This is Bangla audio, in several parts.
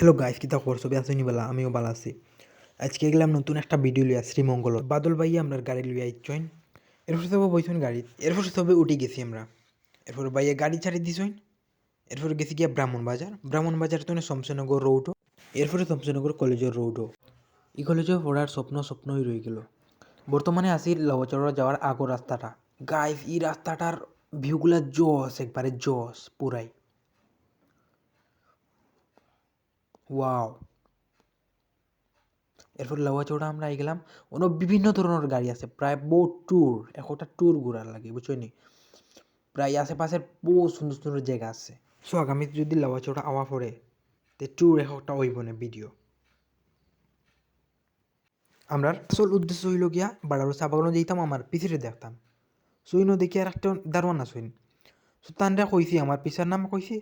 হ্যালো গাইস, কিতা করছো? বেসনি বেলা আমিও ভালো আছি। আজকে গেলাম নতুন একটা ভিডিও লিয়া শ্রীমঙ্গল। বাদল ভাই আমরা গাড়ি লিয়ে আইছইন। এরপর সব বইছইন গাড়ি, এরপর সবে উঠে গেছি আমরা। এরপর ভাইয়ে গাড়ি ছাড়ি দিছইন। এরপর গেছি গিয়া ব্রাহ্মণ বাজার তো শমশেরনগর রোডও। এরপরে শমশেরনগর কলেজের রোডও। এই কলেজে পড়ার স্বপ্নই রয়ে গেল। বর্তমানে আসি লাউচড়া যাওয়ার আগর রাস্তাটা। গাইস, এই রাস্তাটার ভিউগুলা জস, একবারে জস পুরাই। ওয়াও। এরপর লাউয়াচড়া আমরা গেলাম। অন্য বিভিন্ন ধরনের গাড়ি আছে, প্রায় বহু ট্যুর, একটা ট্যুর ঘোরার লাগে, বুঝছো নি? প্রায় আশেপাশের বহু সুন্দর সুন্দর জায়গা আছে। সো আগামী যদি লাউয়াচড়া আওয়া পড়ে তে ট্যুর একটা হইব না ভিডিও। আমরা আসল উদ্দেশ্য হইল গিয়া বাড়ার চা বাগানো যেতাম, আমার পিছিয়ে দেখতাম। সইন দেখি আর একটা দারোয়ান না সইন। সো তানরা কইছি, আমার পিছার নাম কইছি।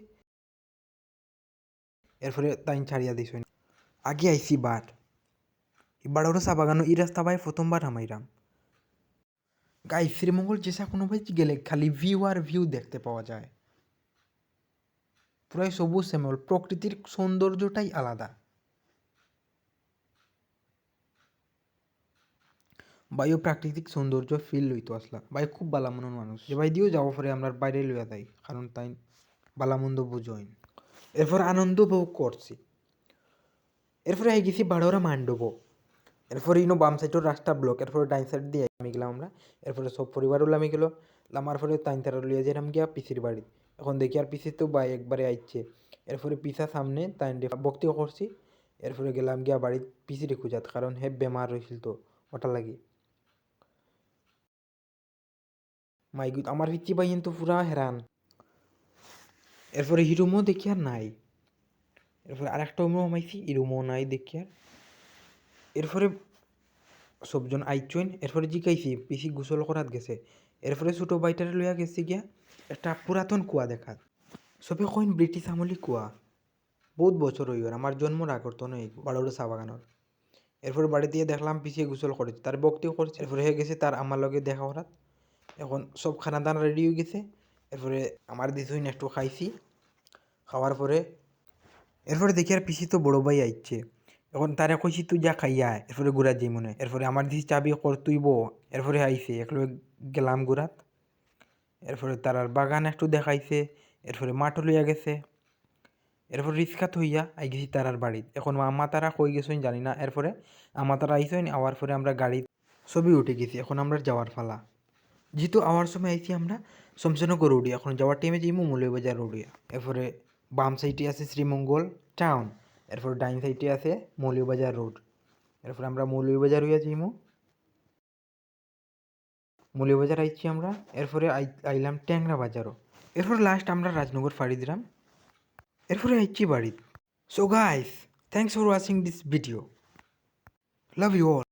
এরপরে তাইন ছাড়িয়া দিই সইন। আগে আইসি বার বাড়ারও চা বাগানো এই রাস্তা ভাই প্রথমবার হামাইরাম। গাই শ্রীমঙ্গল যেসা কোনো ভাই গেলে খালি ভিউ আর ভিউ দেখতে পাওয়া যায়। পুরাই সবুজ শ্যামল, প্রকৃতির সৌন্দর্যটাই আলাদা। বাইও প্রাকৃতিক সৌন্দর্য ফিল লইতো আসলা ভাই, খুব বালা মনের মানুষ। যে ভাই দিয়েও যাবো পরে আমরা বাইরে লইয়া যাই, কারণ তাই বালামন্দ বুঝইন। এরপর আনন্দ উপভোগ করছি। এরপরে আই গেছি বাড়োরা মান্ডব। এরপরে ইনো বাম সাইডের রাস্তা ব্লক, এরপরে ডাইন সাইড দিয়ে আমি গেলাম আমরা। এরপরে সব পরিবারও আমি গেলো। লামার পরে তাইন তারা লইয়া যেলাম গিয়া পিসির বাড়ি। এখন দেখি আর পিসির তো ভাই একবারে আইচ্ছে। এরপরে পিসা সামনে তাইন ভক্তি করছি। এরপরে গেলাম গিয়া বাড়ির পিসিরে খুঁজাত, কারণ হে বেমার হয়েছিল তো ওটা লাগি। মাইগুত আমার পিচ্ছি ভাই কিন্তু পুরা হেরান। এরপরে হিরুমও দেখি আর নাই। এরপরে আর একটা রুমও মাইছি, এই রুমও নাই দেখি আর। এরপরে সবজন আইচইন। এরপরে জিকাইছি পিসি গোসল করাত গেছে। এরপরে ছোটো বাইটারে লইয়া গেছি গিয়া একটা পুরাতন কুয়া দেখাত। সবে কইন ব্রিটিশ আমলি কুয়া, বহুত বছর হইল, আমার জন্মর আগর তো নয় বাড়োর চা বাগানোর। এরপরে বাড়ি দিয়ে দেখলাম পিছিয়ে গোসল করেছে, তার বক্তিও করছে। এরপরে হয়ে গেছে তার আমার লগে দেখা করাত। এখন সব খানা দানা রেডি হয়ে গেছে। এরপরে আমার দিছইন একটু খাইছি। খাওয়ার পরে এরপরে দেখি আর পিসি তো বড় ভাই আইচ্ছে। এখন তারা কইছি তুই যা খাইয়া আয়, এরপরে ঘুরাত যাই মনে। এরপরে আমার দিছি চাবি কর তুইব। এরপরে আইছে একলগে গেলাম ঘুরাত। এরপরে তারার বাগান একটু দেখাইছে। এরপরে মাঠও লইয়া গেছে। এরপর রিক্সাত হইয়া আই গেছি তারার বাড়িত। এখন আম্মা তারা কই গেছেন জানি না। এরপরে আম্মা তারা আইসেন, আওয়ার পরে আমরা গাড়িত সবই উঠে গেছি। এখন আমরা যাওয়ার ফালা। যেহেতু আওয়ার সময় আইছি আমরা শমশেরনগর রোডিয়া, এখন যাওয়ার টাইমে যাইমু মৌলভীবাজার রোডিয়া। এরপরে বাম সাইডে আছে শ্রীমঙ্গল টাউন। এরপর ডাইন সাইডে আছে মৌলভীবাজার রোড। এরপর আমরা মৌলভীবাজার হইয়া যাইমু। মৌলভীবাজার আইছি আমরা। এরপরে আইলাম ট্যাংরা বাজারও। এরপর লাস্ট আমরা রাজনগর ফাড়ি দিলাম। এরপরে আইছি বাড়িত। So guys, thanks for watching this video. Love you all.